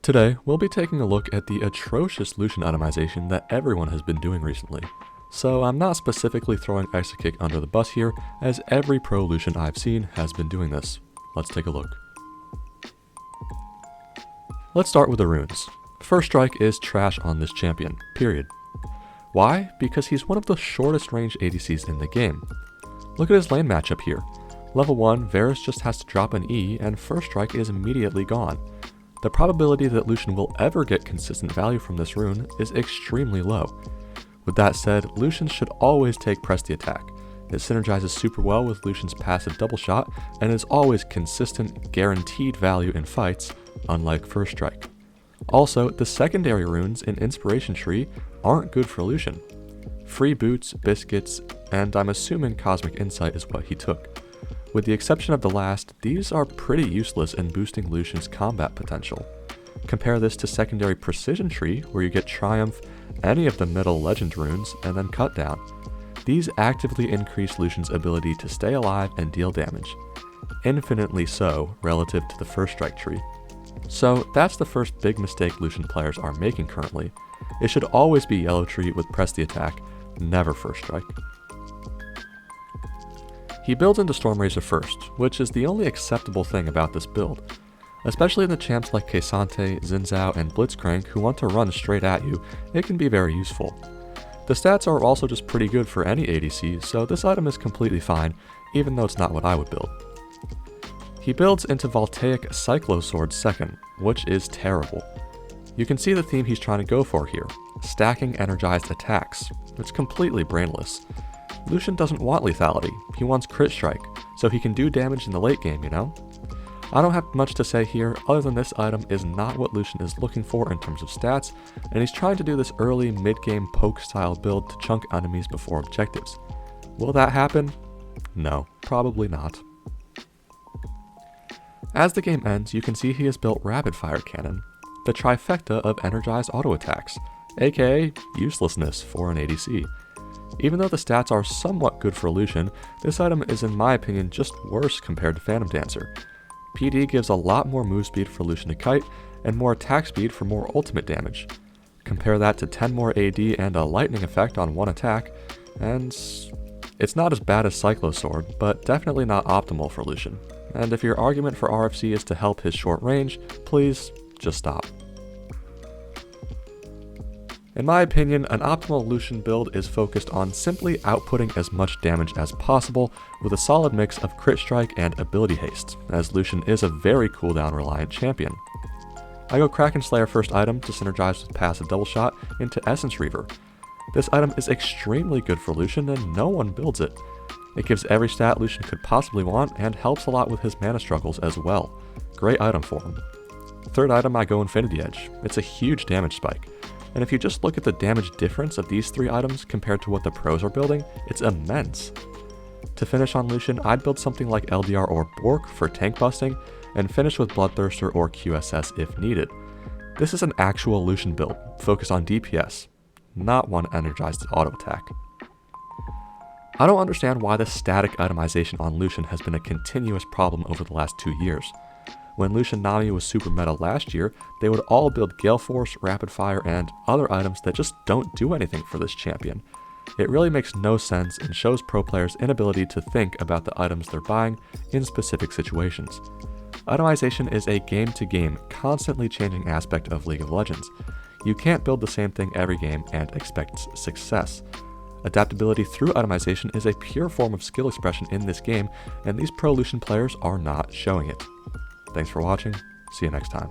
Today, we'll be taking a look at the atrocious Lucian itemization that everyone has been doing recently. So I'm not specifically throwing Isokick under the bus here, as every pro Lucian I've seen has been doing this. Let's take a look. Let's start with the runes. First Strike is trash on this champion, period. Why? Because he's one of the shortest range ADCs in the game. Look at his lane matchup here. Level 1, Varus just has to drop an E and First Strike is immediately gone. The probability that Lucian will ever get consistent value from this rune is extremely low. With that said, Lucian should always take Press the Attack. It synergizes super well with Lucian's passive double shot and is always consistent, guaranteed value in fights, unlike First Strike. Also, the secondary runes in Inspiration Tree aren't good for Lucian. Free Boots, Biscuits, and I'm assuming Cosmic Insight is what he took. With the exception of the last, these are pretty useless in boosting Lucian's combat potential. Compare this to secondary Precision Tree, where you get Triumph, any of the middle Legend runes, and then Cut Down. These actively increase Lucian's ability to stay alive and deal damage. Infinitely so, relative to the First Strike tree. So that's the first big mistake Lucian players are making currently. It should always be Yellow Tree with Press the Attack, never First Strike. He builds into Stormrazor first, which is the only acceptable thing about this build. Especially in the champs like K'Sante, Xin Zhao, and Blitzcrank who want to run straight at you, it can be very useful. The stats are also just pretty good for any ADC, so this item is completely fine, even though it's not what I would build. He builds into Voltaic Cyclosword second, which is terrible. You can see the theme he's trying to go for here, stacking energized attacks. It's completely brainless. Lucian doesn't want lethality, he wants crit strike, so he can do damage in the late game, you know? I don't have much to say here other than this item is not what Lucian is looking for in terms of stats, and he's trying to do this early mid-game poke style build to chunk enemies before objectives. Will that happen? No, probably not. As the game ends, you can see he has built Rapid Fire Cannon, the trifecta of energized auto attacks, aka uselessness for an ADC. Even though the stats are somewhat good for Lucian, this item is in my opinion just worse compared to Phantom Dancer. PD gives a lot more move speed for Lucian to kite, and more attack speed for more ultimate damage. Compare that to 10 more AD and a lightning effect on one attack, and it's not as bad as Cyclosword, but definitely not optimal for Lucian. And if your argument for RFC is to help his short range, please just stop. In my opinion, an optimal Lucian build is focused on simply outputting as much damage as possible with a solid mix of crit strike and ability haste, as Lucian is a very cooldown reliant champion. I go Kraken Slayer first item to synergize with passive double shot into Essence Reaver. This item is extremely good for Lucian and no one builds it. It gives every stat Lucian could possibly want and helps a lot with his mana struggles as well. Great item for him. Third item I go Infinity Edge. It's a huge damage spike. And if you just look at the damage difference of these three items compared to what the pros are building, it's immense. To finish on Lucian, I'd build something like LDR or Bork for tank busting, and finish with Bloodthirster or QSS if needed. This is an actual Lucian build, focused on DPS, not one energized auto attack. I don't understand why the static itemization on Lucian has been a continuous problem over the last 2 years. When Lucian Nami was super meta last year, they would all build Gale Force, Rapid Fire, and other items that just don't do anything for this champion. It really makes no sense and shows pro players' inability to think about the items they're buying in specific situations. Itemization is a game-to-game, constantly changing aspect of League of Legends. You can't build the same thing every game and expect success. Adaptability through itemization is a pure form of skill expression in this game, and these pro Lucian players are not showing it. Thanks for watching, see you next time.